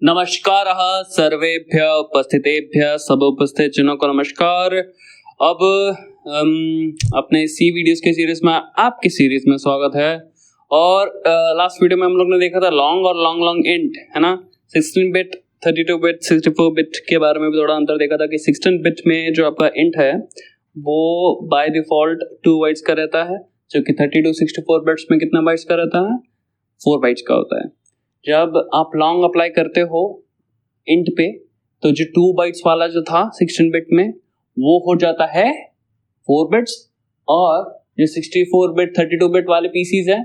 नमस्कारः सर्वेभ्य उपस्थितेभ्य सब उपस्थित जनों को नमस्कार। अब अपने सी वीडियोस के सीरीज में आपकी सीरीज में स्वागत है। और लास्ट वीडियो में हम लोग ने देखा था लॉन्ग और लॉन्ग लॉन्ग इंट, है ना। 16 बिट, 32 बिट, 64 बिट के बारे में भी थोड़ा अंतर देखा था कि 16 बिट में जो आपका इंट है वो बाय डिफॉल्ट 2 बाइट्स का रहता है, जो कि 32 64 बिट्स में कितना बाइट्स का रहता है, 4 बाइट्स का होता है। जब आप लॉन्ग अप्लाई करते हो इंट पे तो जो 2 बाइट्स वाला जो था 16 बिट में वो हो जाता है 4 बिट्स, और जो 64 बिट 32 बिट वाले पीसीज है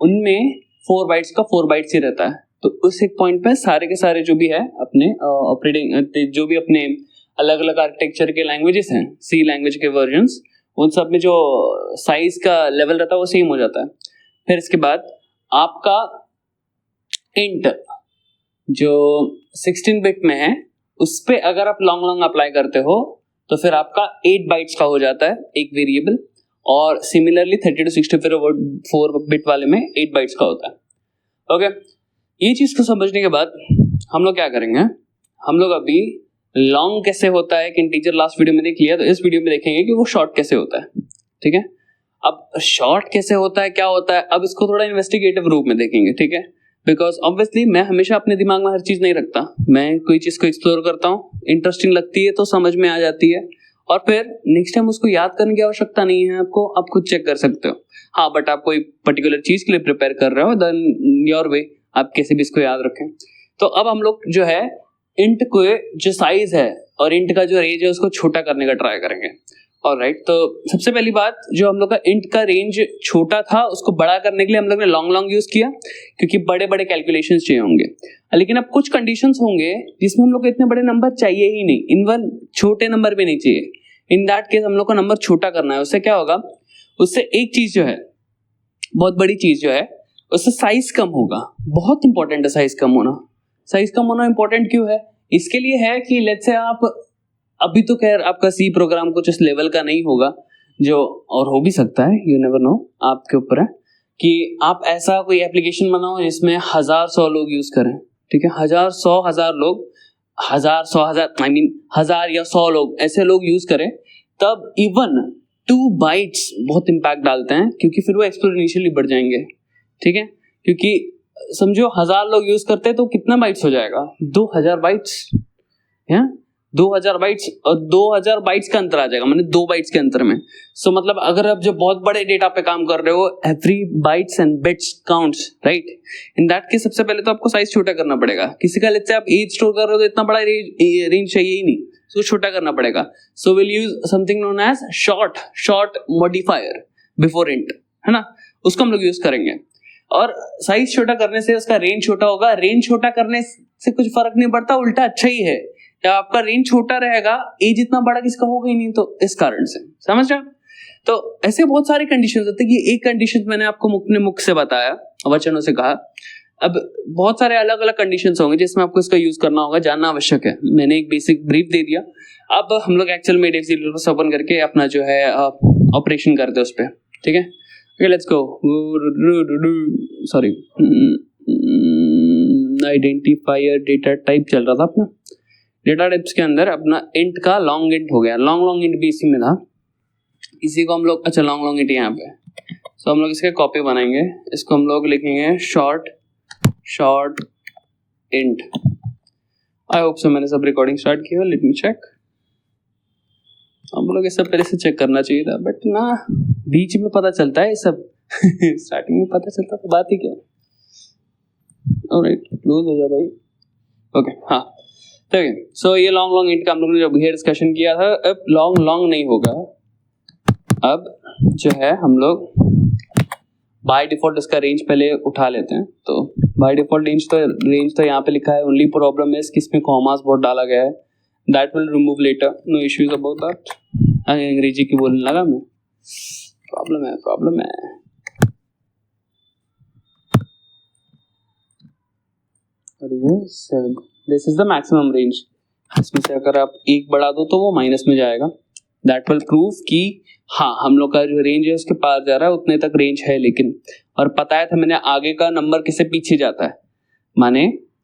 उनमें 4 बाइट्स का 4 बाइट्स ही रहता है। तो उस एक पॉइंट पे सारे के सारे जो भी है अपने ऑपरेटिंग जो भी अपने अलग अलग आर्किटेक्चर के लैंग्वेजेस हैं, सी लैंग्वेज के वर्जन्स, उन सब में जो साइज का लेवल रहता है वो सेम हो जाता है। फिर इसके बाद आपका इंट जो 16 बिट में है उस पे अगर आप लॉन्ग लॉन्ग अप्लाई करते हो तो फिर आपका 8 बाइट्स का हो जाता है एक वेरिएबल, और सिमिलरली 32 64 बिट वाले में 8 बाइट्स का होता है। ओके, ये चीज को समझने के बाद हम लोग क्या करेंगे, हम लोग अभी लॉन्ग कैसे होता है एक इंटीजर लास्ट वीडियो में देख लिया, तो इस वीडियो में देखेंगे कि वो शॉर्ट कैसे होता है। ठीक है, अब शॉर्ट कैसे होता है, क्या होता है, अब इसको थोड़ा इन्वेस्टिगेटिव रूप में देखेंगे। ठीक है, बिकॉज ऑब्वियसली मैं हमेशा अपने दिमाग में हर चीज नहीं रखता, मैं कोई चीज को एक्सप्लोर करता हूँ, इंटरेस्टिंग लगती है तो समझ में आ जाती है, और फिर नेक्स्ट टाइम उसको याद करने की आवश्यकता नहीं है आपको, आप खुद चेक कर सकते हो। हाँ, बट आप कोई पर्टिकुलर चीज के लिए प्रिपेयर कर रहे हो देन योर वे, आप कैसे भी इसको याद रखें। तो अब हम लोग जो है इंट को जो साइज है और इंट का जो रेंज है उसको छोटा करने का ट्राई करेंगे। ऑलराइट, तो सबसे पहली बात, जो हम लोग का इंट का रेंज छोटा था उसको बड़ा करने के लिए हम लोग ने लॉन्ग लॉन्ग यूज किया, क्योंकि बड़े बड़े कैलकुलेशंस चाहिए होंगे। लेकिन अब कुछ कंडीशंस होंगे जिसमें हम लोग को इतने बड़े नंबर चाहिए ही नहीं, इवन छोटे नंबर भी नहीं चाहिए। इन दैट केस हम लोग को नंबर छोटा करना है। उससे क्या होगा, उससे एक चीज जो है, बहुत बड़ी चीज जो है, उससे साइज कम होगा। बहुत इंपॉर्टेंट है साइज कम होना। साइज कम होना इंपॉर्टेंट क्यों है, इसके लिए है कि लेट्स से आप अभी तो खैर आपका सी प्रोग्राम कुछ इस लेवल का नहीं होगा, जो और हो भी सकता है, यू नेवर नो, आपके ऊपर है कि आप ऐसा कोई एप्लीकेशन बनाओ जिसमें 1000-100 लोग यूज करें। ठीक है, 1000-100 लोग, 1000-100 1000 या 100 लोग, ऐसे लोग यूज करें, तब इवन 2 बाइट्स बहुत इंपैक्ट डालते हैं, क्योंकि फिर वो एक्सपोनेंशियली बढ़ जाएंगे। ठीक है, क्योंकि समझो 1000 लोग यूज करते हैं तो कितना बाइट्स हो जाएगा, 2000 बाइट्स है, 2000 बाइट्स, और 2000 बाइट्स का अंतर आ जाएगा, माने 2 बाइट्स के अंतर में। सो मतलब अगर आप जो बहुत बड़े डेटा पे काम कर रहे हो, every bytes and bits counts, right. In that case सबसे पहले तो आपको साइज छोटा करना पड़ेगा। किसी का लेट्स से आप एज स्टोर कर रहे हो तो इतना बड़ा रेंज चाहिए ही नहीं, तो छोटा करना पड़ेगा। So will use something known as short modifier before int, है ना, उसको हम लोग यूज करेंगे। और साइज छोटा करने से उसका रेंज छोटा होगा। रेंज छोटा करने से कुछ फर्क नहीं पड़ता, उल्टा अच्छा ही है। जब आपका रेंज छोटा रहेगा, एज इतना बड़ा किसका होगा ही नहीं, तो इस कारण से, समझ रहे। तो ऐसे बहुत सारे कंडीशंस होते हैं कि एक कंडीशन मैंने आपको अपने मुख से बताया, वचनों से कहा। अब बहुत सारे अलग अलग कंडीशंस होंगे जिसमें आपको इसका यूज करना होगा, जानना आवश्यक है। मैंने एक बेसिक ब्रीफ दे दिया, अब हम लोग एक्चुअल में ओपन करके अपना जो है ऑपरेशन करते हैं उस पर। ठीक है, okay, let's go. Sorry, identifier data type चल रहा था अपना। डेटा टाइप्स के अंदर अपना इंट का लॉन्ग इंट हो गया, लॉन्ग लॉन्ग इंट भी इसी में था, इसी को हम लोग, अच्छा लॉन्ग लॉन्ग इंट यहाँ पे, सो हम लोग इसके कॉपी बनाएंगे, इसको हम लोग लिखेंगे short int. I hope so मैंने सब रिकॉर्डिंग स्टार्ट किया, लेट मी चेक। हम लोग ये सब पहले से चेक करना चाहिए था, बट ना बीच में पता चलता है ये सब स्टार्टिंग में पता चलता तो बात ही क्या। ऑलराइट, क्लोज हो जा भाई। ओके, हाँ, ठीक है। सो ये लॉन्ग लॉन्ग इंट का हम लोग ने जो भी डिस्कशन किया था, अब लॉन्ग लॉन्ग नहीं होगा। अब जो है हम लोग बाय डिफॉल्ट इसका रेंज पहले उठा लेते हैं। तो बाय डिफॉल्ट रेंज तो यहाँ पे लिखा है, ओनली प्रॉब्लम है किसमें कॉमास बहुत डाला गया है, that will remove letter, no issues about that. अंग्रेजी की बोलने लगा मैं, प्रॉब्लम है। और ये 7, this is the maximum range. इसमें से अगर आप 1 बढ़ा दो तो वो माइनस में जाएगा। दैट विल प्रूव कि हाँ, हम लोग का जो रेंज है उसके पास जा रहा है, उतने तक रेंज है। लेकिन और बताया था मैंने, आगे का नंबर किससे पीछे जाता है, माने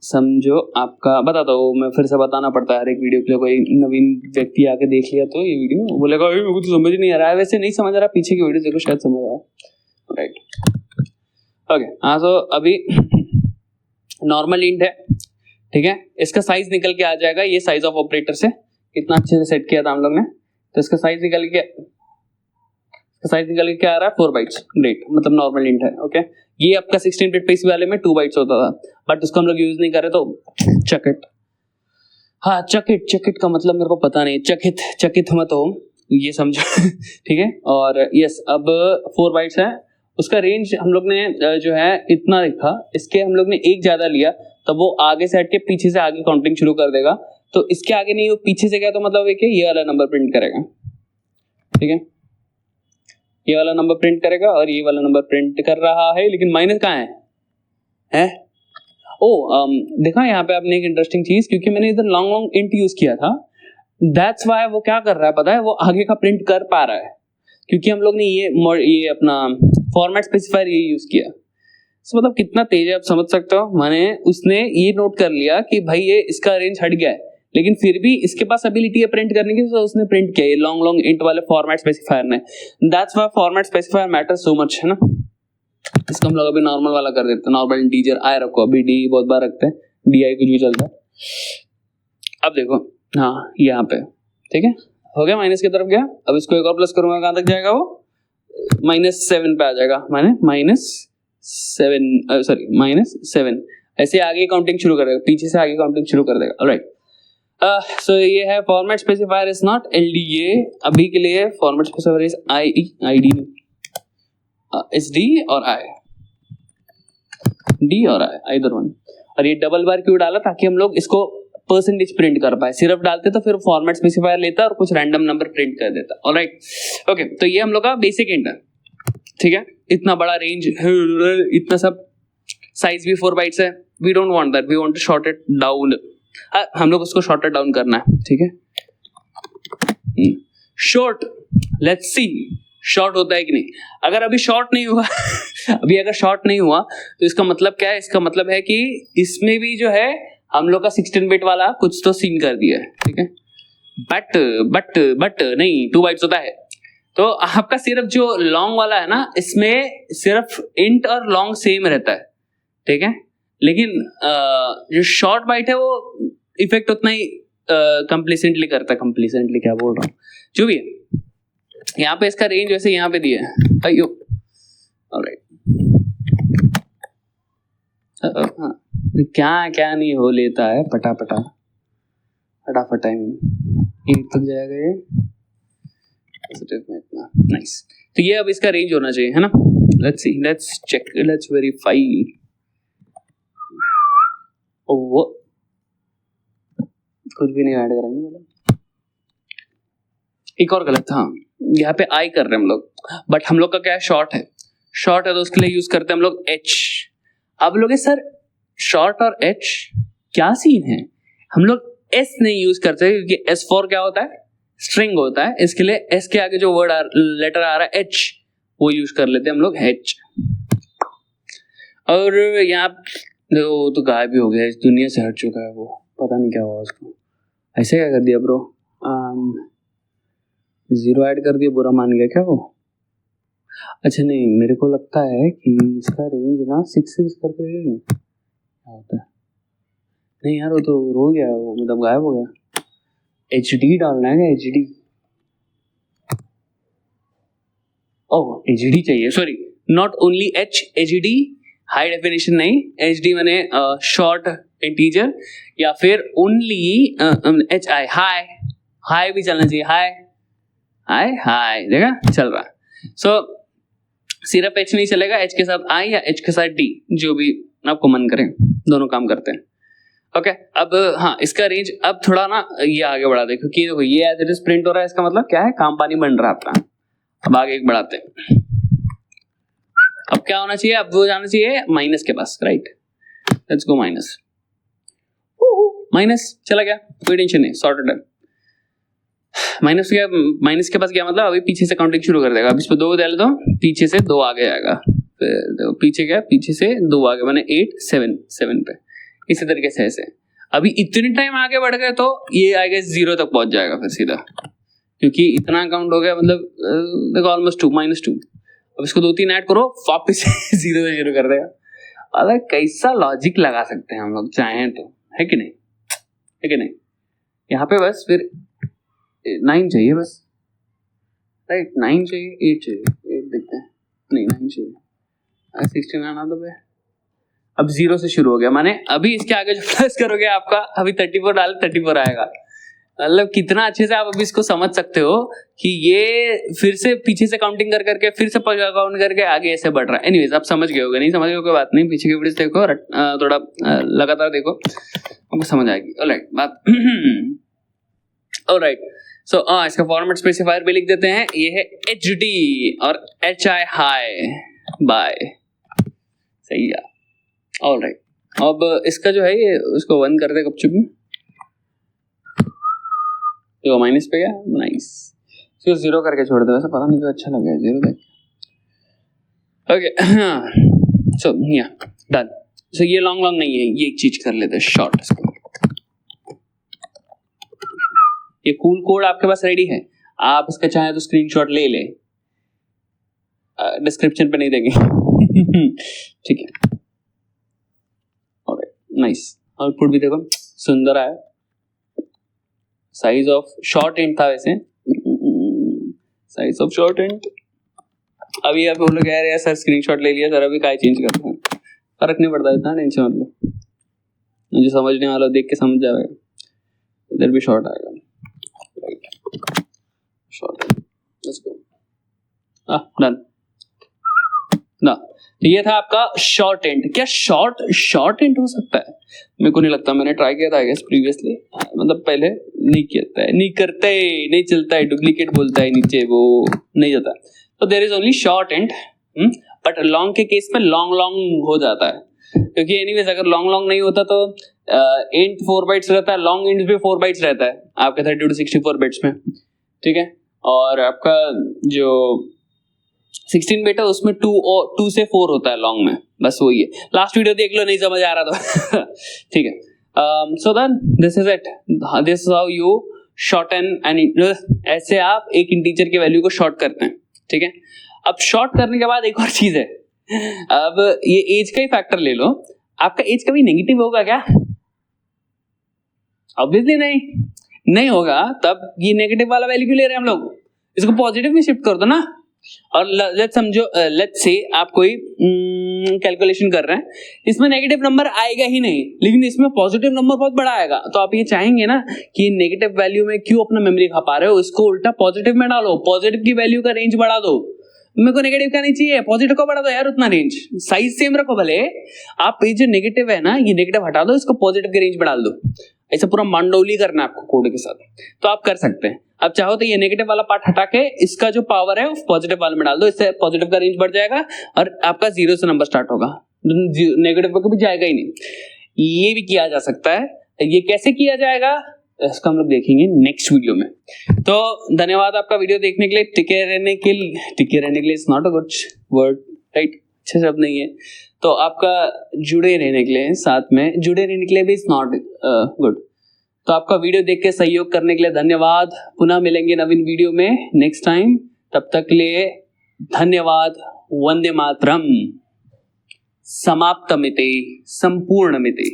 समझो आपका, बताता हूँ मैं, फिर से बताना पड़ता है हर एक वीडियो के लिए। कोई नवीन व्यक्ति आके देख लिया तो ये वीडियो बोलेगा मेरे को तो समझ नहीं आ रहा है। वैसे नहीं समझ आ रहा, पीछे की वीडियो देखो शायद समझ आ रहा है, राइट। ओके, हाँ, तो अभी नॉर्मल इंट है, ठीक है। इसका साइज निकल के आ जाएगा, ये साइज ऑफ ऑपरेटर से कितना अच्छे से सेट किया था हम लोग ने, तो इसका साइज निकल के क्या आ रहा है, 4 बाइट्स, ग्रेट, मतलब नॉर्मल इंट है, ओके। ये आपका 16 बिट पीसी वाले में 2 बाइट्स होता था, बट उसको हम लोग यूज नहीं कर रहे, तो चकित। हाँ, चकित का मतलब मेरे को पता नहीं, चकित मत हो, ये समझो ठीक है। और यस, अब 4 बाइट्स है, उसका रेंज हम लोग ने जो है इतना लिखा, इसके हम लोग ने एक ज्यादा लिया, तब वो आगे से हट के पीछे से आगे काउंटिंग शुरू कर देगा। तो इसके आगे नहीं, वो पीछे से गया, तो मतलब एक ये वाला नंबर प्रिंट करेगा, ठीक है। ये वाला नंबर प्रिंट करेगा और ये वाला नंबर प्रिंट कर रहा है, लेकिन माइनस कहाँ है? देखा यहाँ पे आपने एक इंटरेस्टिंग चीज, क्योंकि मैंने इधर लॉन्ग इंट यूज किया था, दैट्स व्हाई वो क्या कर रहा है पता है, वो आगे का प्रिंट कर पा रहा है, क्योंकि हम लोग ने ये अपना फॉर्मेट स्पेसिफायर ये यूज किया। तो मतलब कितना तेज है आप समझ सकते हो। मैंने उसने ये नोट कर लिया कि भाई ये इसका रेंज हट गया है, लेकिन फिर भी इसके पास एबिलिटी है प्रिंट करने की, तो उसने प्रिंट किया ये लॉन्ग इंट वाले फॉर्मेट स्पेसिफायर ने। That's why format specifier matters so much, है ना। इसको हम लोग अभी नॉर्मल वाला कर देते हैं, नॉर्मल इंटीजर आई रखो, अभी डी बहुत बार रखते हैं, डी आई कुछ भी चलता है। अब देखो, हाँ यहाँ पे, ठीक है, हो गया, माइनस की तरफ गया। अब इसको एक और प्लस करूंगा, कहां तक जाएगा वो, -7 पे आ जाएगा, माने -7, ऐसे आगे काउंटिंग शुरू कर देगा, पीछे से आगे काउंटिंग शुरू कर देगा, ऑलराइट। सो ये है format specifier is not LDA, अभी के लिए format specifier is ID, SD और I, D और I, either one। और ये डबल बार क्यों डाला, ताकि हम लोग इसको परसेंटेज प्रिंट कर पाए। सिर्फ डालते तो फिर फॉर्मेट स्पेसिफायर लेता और कुछ रैंडम नंबर प्रिंट कर देता, ऑलराइट। ओके, तो ये हम लोग का बेसिक इंट है, ठीक है। इतना बड़ा रेंज, इतना सब, साइज भी 4 बाइट्स है, we don't want that, we want to short it down. हम लोग उसको शॉर्ट डाउन करना है, ठीक है। शॉर्ट, लेट्स सी शॉर्ट होता है कि नहीं। अगर अभी शॉर्ट नहीं हुआ अभी अगर शॉर्ट नहीं हुआ तो इसका मतलब क्या है, इसका मतलब है कि इसमें भी जो है हम लोग का 16 बिट वाला कुछ तो सीन कर दिया है, ठीक है। बट नहीं, 2 बाइट्स होता है, तो आपका सिर्फ जो लॉन्ग वाला है ना, इसमें सिर्फ इंट और लॉन्ग सेम रहता है, ठीक है। लेकिन जो शॉर्ट बाइट है वो इफेक्ट उतना ही कंप्लीसेंटली करता है, कंप्लीसेंटली क्या बोल रहा हूँ, जो भी है। यहाँ पे इसका रेंज वैसे यहाँ पे दिया है, अयो, ऑलराइट। क्या नहीं हो लेता है, फटाफट टाइम 8 तक जाएगा ये में, इतना नाइस। तो ये अब इसका रेंज होना चाहिए, है ना। Let's see, let's check, let's verify. वो कुछ भी नहीं ऐड करेंगे, मतलब एक और गलत, हाँ, यहाँ पे आई कर रहे हैं हम लोग, बट हम लोग का क्या है, शॉर्ट है तो उसके लिए यूज करते हैं हम लोग एच। अब लोग सर शॉर्ट और एच क्या सीन है, हम लोग एस नहीं यूज करते, क्योंकि एस फॉर क्या होता है, स्ट्रिंग होता है, इसके लिए एस के आगे जो वर्ड लेटर आ रहा है एच, वो यूज कर लेते हैं हम लोग एच। और यहाँ वो तो गायब भी हो गया, इस दुनिया से हट चुका है वो, पता नहीं क्या हुआ उसको, ऐसे क्या कर दिया ब्रो, 0 ऐड कर दिया, बुरा मान गया क्या वो। अच्छा नहीं, मेरे को लगता है कि इसका रेंज ना 6 करके क्या होता है, नहीं यार वो तो रो गया, वो मतलब गायब हो गया। HD डालना है क्या, HD, ओह HD चाहिए, sorry, not only H, HD high definition नहीं, HD मैंने शॉर्ट इंटीजर, या फिर ओनली HI, हाई भी चलना चाहिए, हाई देखा चल रहा है। सो सिर्फ H नहीं चलेगा, H के साथ I या H के साथ D, जो भी आपको मन करे, दोनों काम करते हैं। ओके, अब हाँ, इसका रेंज अब थोड़ा ना ये आगे बढ़ा दे, क्योंकि देखो ये एज इट इज प्रिंट हो रहा है, इसका मतलब क्या है, काम पानी बन रहा है आपका। अब आगे एक बढ़ाते हैं, अब क्या होना चाहिए, अब वो जाना चाहिए माइनस के पास, राइट। लेट्स गो माइनस चला गया, कोई टेंशन नहीं, सॉर्टेड है। माइनस के पास क्या मतलब, अभी पीछे से काउंटिंग शुरू कर देगा। अब इस पे 2 डाल दो, पीछे से 2 आगे आएगा, पीछे क्या, पीछे से 2 आगे, मैंने 8 7 पे इसी तरीके से ऐसे अभी इतनी टाइम आगे बढ़ गए तो ये आई गेस 0 तक पहुंच जाएगा फिर सीधा, क्योंकि इतना काउंट हो गया, मतलब देखो ऑलमोस्ट 2 -2। अब इसको 2-3 ऐड करो वापस 0 से शुरू कर देगा। अगर कैसा लॉजिक लगा सकते हैं हम लोग चाहें तो, है कि नहीं, है कि नहीं। यहाँ पे बस फिर 9 चाहिए बस, राइट, 9 चाहिए, 8 चाहिए, 8 देखते हैं, नहीं 9 चाहिए, 16 आना तो भाई। अब 0 से शुरू हो गया, माने अभी इसके आगे जो प्लस करोगे आपका अभी 34 डाल 34 आएगा। मतलब कितना अच्छे से आप अभी इसको समझ सकते हो कि ये फिर से पीछे से काउंटिंग कर करके फिर से काउंट करके आगे ऐसे बढ़ रहा है। एनीवेज आप समझ गए होगे, नहीं समझ गए कोई बात नहीं, पीछे की वीडियोस देखो और थोड़ा लगातार देखो, आपको समझ आएगी। ऑलराइट, बात ऑलराइट। सो इसका फॉर्मेट स्पेसिफायर भी लिख देते हैं, ये है HD और HI हाई बाय, सही है। ऑलराइट, अब इसका जो है ये उसको 1 कर दे गपचुप में, तो माइनस पे गया, नाइस। इसको 0 करके छोड़ दे, वैसे पता नहीं क्यों अच्छा लग गया 0 देख। ओके, सो या डन। सो ये लॉन्ग नहीं है, ये एक चीज कर लेते हैं शॉर्ट इसको। ये कूल कोड आपके पास रेडी है, आप इसका चाहे तो स्क्रीनशॉट ले ले, डिस्क्रिप्शन पे नहीं देंगे ठीक है। Alright, nice. आउटपुट भी देखो सुंदर आया। साइज ऑफ शॉर्ट एंड था वैसे, साइज ऑफ शॉर्ट एंड। अभी आप बोल कह रहे हैं सर स्क्रीनशॉट ले लिया सर, अभी काय चेंज करते हैं, फर्क नहीं पड़ता, इतना टेंशन मतलब, मुझे समझने वाला देख के समझ जाएगा। इधर भी शॉर्ट आएगा, right, short, let's go, done ना। तो ये था आपका शॉर्ट एंड। क्या शॉर्ट एंड हो सकता है? मेरे को नहीं लगता, मैंने ट्राई किया था आई गेस प्रीवियसली, मतलब पहले नहीं किया है, नहीं करते, नहीं चलता है, डुप्लीकेट बोलता है नीचे, वो नहीं जाता। तो there is only short and, but long के केस में लॉन्ग हो जाता है, क्योंकि एनीवेज अगर लॉन्ग नहीं होता तो एंड 4 बाइट्स रहता है, लॉन्ग एंड भी 4 बाइट्स रहता है आपके 32 to 64 बिट्स में, ठीक है। और आपका जो 16 बिट है उसमें 2 से 4 होता है लॉन्ग में, बस वही है। लास्ट वीडियो देख लो, नहीं समझ आ रहा तो ठीक है। So then this is it, this is how you shorten and, ऐसे आप एक इंटीजर की वैल्यू को शॉर्ट करते हैं, ठीक है। अब शॉर्ट करने के बाद एक और चीज है, अब ये एज का ही फैक्टर ले लो, आपका एज कभी नेगेटिव होगा क्या? ऑब्वियसली नहीं होगा, तब ये नेगेटिव वाला वैल्यू क्यों ले रहे हैं हम लोग? इसको पॉजिटिव में शिफ्ट कर दो ना। और लेट्स समझो, लेट्स से आप कोई कैलकुलेशन कर रहे हैं, इसमें नेगेटिव नंबर आएगा ही नहीं, लेकिन इसमें पॉजिटिव नंबर बहुत बड़ा आएगा, तो आप ये चाहेंगे ना कि नेगेटिव वैल्यू में क्यों अपना मेमोरी खा पा रहे हो, इसको उल्टा पॉजिटिव में डालो, पॉजिटिव की वैल्यू का रेंज बढ़ा दो। मेरे को नेगेटिव का नहीं चाहिए, पॉजिटिव का बढ़ा दो यार, उतना रेंज, साइज सेम रखो भले, आप ये जो नेगेटिव है ना, ये नेगेटिव हटा दो, इसको पॉजिटिव के रेंज बढ़ा दो। ऐसा पूरा मांडोली करना है आपको कोड के साथ, तो आप कर सकते हैं। अब चाहो तो ये नेगेटिव वाला पार्ट हटा के इसका जो पावर है पॉजिटिव वाले में डाल दो, इससे पॉजिटिव का रेंज बढ़ जाएगा और आपका 0 से नंबर स्टार्ट होगा, नेगेटिव पे कभी जाएगा ही नहीं। ये भी किया जा सकता है। ये कैसे किया जाएगा इसका हम लोग देखेंगे नेक्स्ट वीडियो में। तो धन्यवाद आपका वीडियो देखने के लिए, टिके रहने के लिए is not a good word, right, अच्छे शब्द नहीं है, तो आपका जुड़े रहने के लिए, साथ में जुड़े रहने के लिए भी इज नॉट गुड। तो आपका वीडियो देख के सहयोग करने के लिए धन्यवाद। पुनः मिलेंगे नवीन वीडियो में नेक्स्ट टाइम, तब तक के लिए धन्यवाद। वंदे मातरम। समाप्तमिते, संपूर्णमिते।